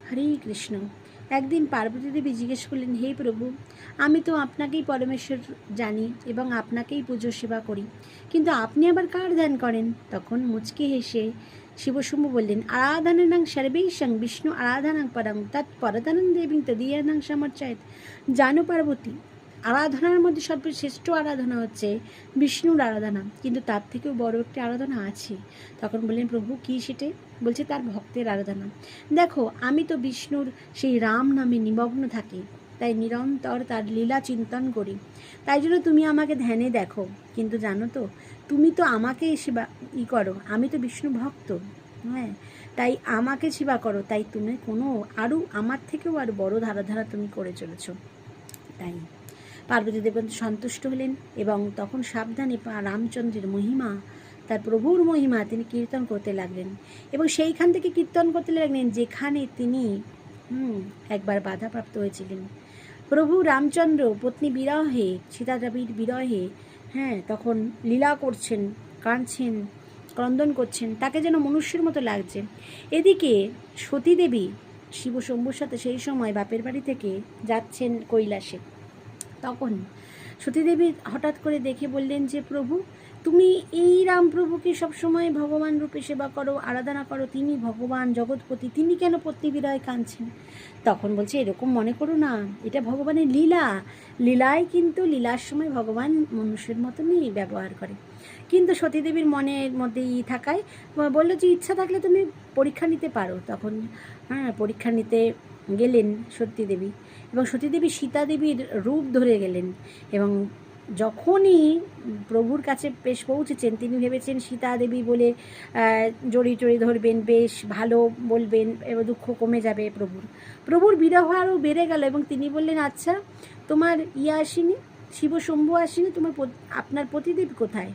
হরে কৃষ্ণ। একদিন পার্বতী দেবী জিজ্ঞেস করলেন, হে প্রভু, আমি তো আপনাকেই পরমেশ্বর জানি এবং আপনাকেই পুজো সেবা করি, কিন্তু আপনি আবার কার ধ্যান করেন? তখন মুচকি হেসে শিবশম্ভু বললেন, আরাধনাং সর্বেশং বিষ্ণু আরাধনাং পরং তৎ পরদানং দেবী তদীয়ানাং সমর্চায়েত। জানো পার্বতী, আরাধনার মধ্যে সর্বশ্রেষ্ঠ আরাধনা হচ্ছে বিষ্ণুর আরাধনা, কিন্তু তার থেকেও বড় একটি আরাধনা আছে। তখন বললেন, প্রভু কী সেটে? বলছে, তার ভক্তের আরাধনা। দেখো, আমি তো বিষ্ণুর সেই রাম নামে নিমগ্ন থাকি, তাই নিরন্তর তার লীলা চিন্তন করি। তাই জন্য তুমি আমাকে ধ্যানে দেখো, কিন্তু জানো তো, তুমি তো আমাকে সেবা করো, আমি তো বিষ্ণু ভক্ত। হ্যাঁ, তাই আমাকে সেবা করো, তাই তুমি কোনো আরও আমার থেকেও আরও বড় ধারা তুমি করে চলেছ। তাই পার্বতী দেব সন্তুষ্ট হলেন এবং তখন সাবধানে রামচন্দ্রের মহিমা, তার প্রভুর মহিমা তিনি কীর্তন করতে লাগলেন এবং সেইখান থেকে কীর্তন করতে লাগলেন যেখানে তিনি একবার বাধাপ্রাপ্ত হয়েছিলেন। প্রভু রামচন্দ্র পত্নী বিরহে, সীতাদেবীর বিরহে তখন লীলা করছেন, কাঁদছেন, ক্রন্দন করছেন, তাকে যেন মনুষ্যের মতো লাগছে। এদিকে সতীদেবী শিবশম্ভুর সাথে সেই সময় বাপের বাড়ি থেকে যাচ্ছেন কৈলাসে। তখন সতীদেবী হঠাৎ করে দেখে বললেন যে, প্রভু, তুমি এই রামপ্রভুকে সবসময় ভগবান রূপে সেবা করো, আরাধনা করো, তিনি ভগবান জগৎপতি, তিনি কেন পত্নী বিরহে কাঁদছেন? তখন বলছে, এরকম মনে করো না, এটা ভগবানের লীলা। লীলায় কিন্তু লীলার সময় ভগবান মনুষ্যের মতনই ব্যবহার করে। কিন্তু সতীদেবীর মনের মধ্যে থাকায় বললো যে, ইচ্ছা থাকলে তুমি পরীক্ষা নিতে পারো। তখন পরীক্ষা নিতে গেলেন সতীদেবী এবং সতীদেবী সীতাদেবীর রূপ ধরে গেলেন এবং যখনই প্রভুর কাছে বেশ পৌঁছেছেন, তিনি ভেবেছেন সীতাদেবী বলে জড়ি টড়ি ধরবেন, বেশ ভালো বলবেন এবং দুঃখ কমে যাবে প্রভুর বিরহ আরও বেড়ে গেল এবং তিনি বললেন, আচ্ছা, তোমার আসেনি, শিবশম্ভু আসেনি, আপনার পতিদেব কোথায়?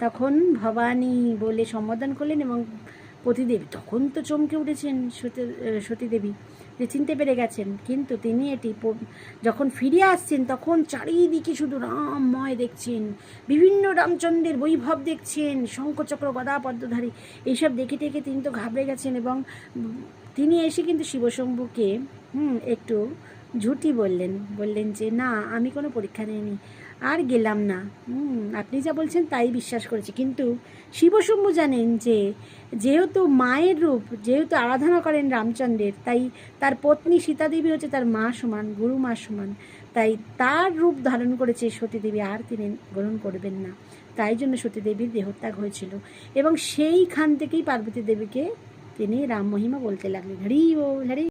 তখন ভবানী বলে সম্বোধন করলেন এবং পতিদেবী তখন তো চমকে উঠেছেন সতীদেবী, যে চিনতে পেরে গেছেন। কিন্তু তিনি যখন ফিরে আসছেন তখন চারিদিকে শুধু রামময় দেখছেন, বিভিন্ন রামচন্দ্রের বৈভব দেখছেন, শঙ্খচক্র গদা পদ্মধারী, এইসব দেখে তিনি তো ঘাবড়ে গেছেন এবং তিনি এসে কিন্তু শিবশম্ভুকে একটু ঝুটি বললেন যে, না, আমি কোনো পরীক্ষা নিইনি, আর গেলাম না, আপনি যা বলছেন তাই বিশ্বাস করেছি। কিন্তু শিবশম্ভু জানেন যে যেহেতু মায়ের রূপ, যেহেতু আরাধনা করেন রামচন্দ্রের, তাই তার পত্নী সীতাদেবী হচ্ছে তার মা সমান, গুরু মা সমান, তাই তার রূপ ধারণ করেছে সতীদেবী, আর তিনি গ্রহণ করবেন না। তাই জন্য সতীদেবীর দেহত্যাগ হয়েছিল এবং সেইখান থেকেই পার্বতী দেবীকে তিনি রাম মহিমা বলতে লাগলেন। হরি ও হরি।